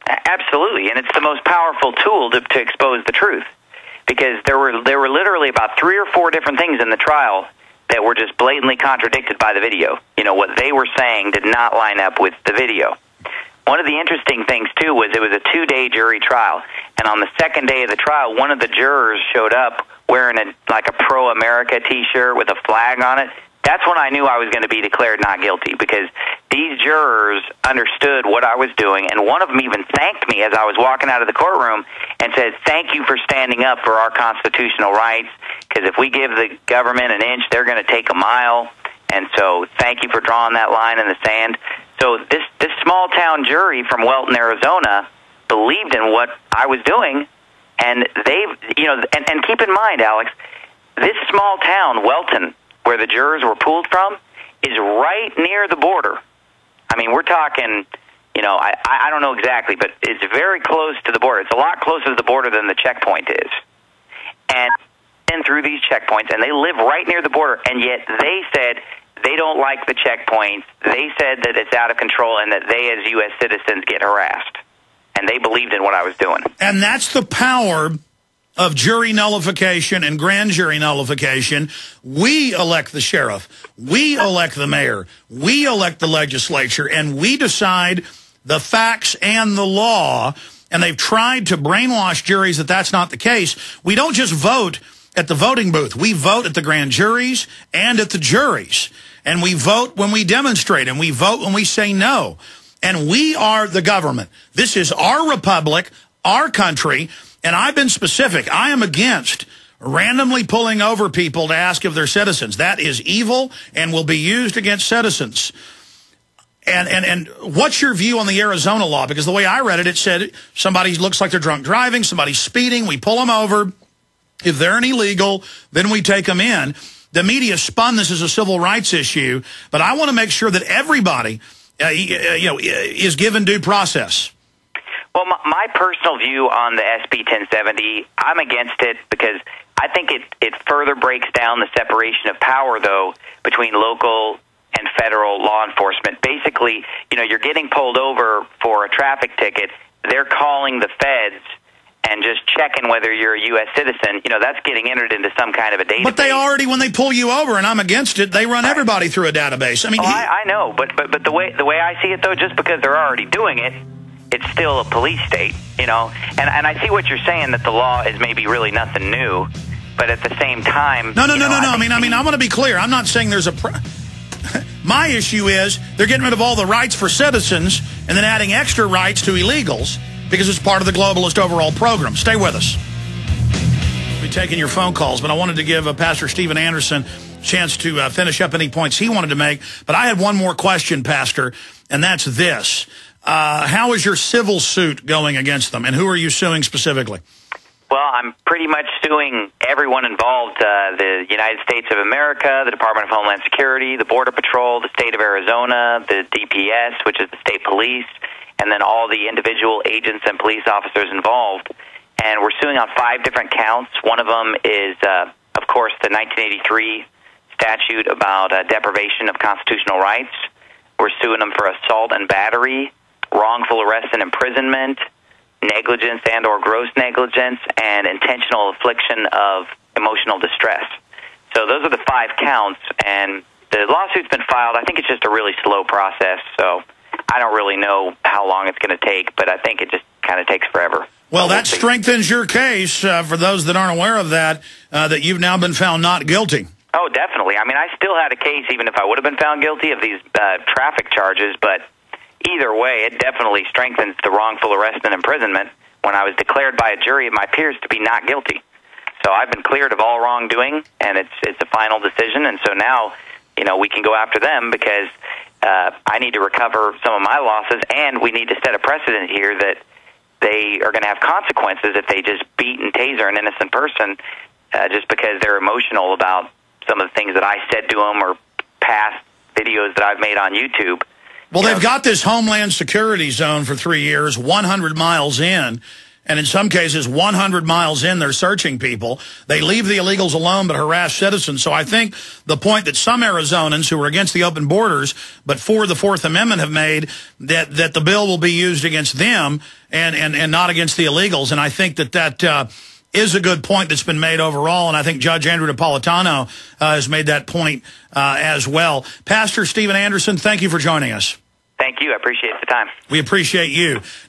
Absolutely, and it's the most powerful tool to expose the truth, because there were literally about 3 or 4 different things in the trial that were just blatantly contradicted by the video. You know, what they were saying did not line up with the video. One of the interesting things, too, was it was a 2-day jury trial, and on the second day of the trial, one of the jurors showed up wearing a pro-America T-shirt with a flag on it. That's when I knew I was going to be declared not guilty, because these jurors understood what I was doing, and one of them even thanked me as I was walking out of the courtroom and said, "Thank you for standing up for our constitutional rights, because if we give the government an inch, they're going to take a mile, and so thank you for drawing that line in the sand." So this small-town jury from Welton, Arizona, believed in what I was doing, and and keep in mind, Alex, this small town, Welton, where the jurors were pulled from, is right near the border. I mean, we're talking, I don't know exactly, but it's very close to the border. It's a lot closer to the border than the checkpoint is. And through these checkpoints, and they live right near the border, and yet they said they don't like the checkpoints. They said that it's out of control and that they, as U.S. citizens, get harassed. And they believed in what I was doing. And that's the power of jury nullification and grand jury nullification. We elect the sheriff. We elect the mayor. We elect the legislature. And we decide the facts and the law. And they've tried to brainwash juries that that's not the case. We don't just vote at the voting booth. We vote at the grand juries and at the juries. And we vote when we demonstrate. And we vote when we say no. And we are the government. This is our republic, our country. And I've been specific. I am against randomly pulling over people to ask if they're citizens. That is evil and will be used against citizens. And what's your view on the Arizona law? Because the way I read it, it said somebody looks like they're drunk driving, somebody's speeding, we pull them over. If they're illegal, then we take them in. The media spun this as a civil rights issue, but I want to make sure that everybody is given due process. Well, my personal view on the SB 1070, I'm against it because I think it further breaks down the separation of power, though, between local and federal law enforcement. Basically, you're getting pulled over for a traffic ticket. They're calling the feds and just checking whether you're a U.S. citizen. That's getting entered into some kind of a database. But they already, when they pull you over, and I'm against it, they run everybody through a database. I mean, I know, but the way I see it, though, just because they're already doing it, it's still a police state, And I see what you're saying, that the law is maybe really nothing new, but at the same time... No. I mean, I want to be clear. I'm not saying there's a... My issue is they're getting rid of all the rights for citizens and then adding extra rights to illegals because it's part of the globalist overall program. Stay with us. We'll be taking your phone calls, but I wanted to give Pastor Steven Anderson a chance to finish up any points he wanted to make. But I had one more question, Pastor, and that's this. How is your civil suit going against them, and who are you suing specifically? Well, I'm pretty much suing everyone involved, the United States of America, the Department of Homeland Security, the Border Patrol, the state of Arizona, the DPS, which is the state police, and then all the individual agents and police officers involved. And we're suing on 5 different counts. One of them is, of course, the 1983 statute about deprivation of constitutional rights. We're suing them for assault and battery, wrongful arrest and imprisonment, negligence and or gross negligence, and intentional affliction of emotional distress. So those are the 5 counts, and the lawsuit's been filed. I think it's just a really slow process, so I don't really know how long it's going to take, but I think it just kind of takes forever. Well, that strengthens your case, for those that aren't aware of that, that you've now been found not guilty. Oh, definitely. I mean, I still had a case even if I would have been found guilty of these traffic charges, but either way, it definitely strengthens the wrongful arrest and imprisonment when I was declared by a jury of my peers to be not guilty. So I've been cleared of all wrongdoing, and it's a final decision, and so now, we can go after them because I need to recover some of my losses, and we need to set a precedent here that they are going to have consequences if they just beat and taser an innocent person just because they're emotional about some of the things that I said to them or past videos that I've made on YouTube. Well, they've got this Homeland Security zone for 3 years, 100 miles in, And in some cases, 100 miles in, they're searching people. They leave the illegals alone but harass citizens. So I think the point that some Arizonans who are against the open borders but for the Fourth Amendment have made, that the bill will be used against them and not against the illegals. And I think that is a good point that's been made overall. And I think Judge Andrew Napolitano has made that point as well. Pastor Steven Anderson, thank you for joining us. Thank you. I appreciate the time. We appreciate you.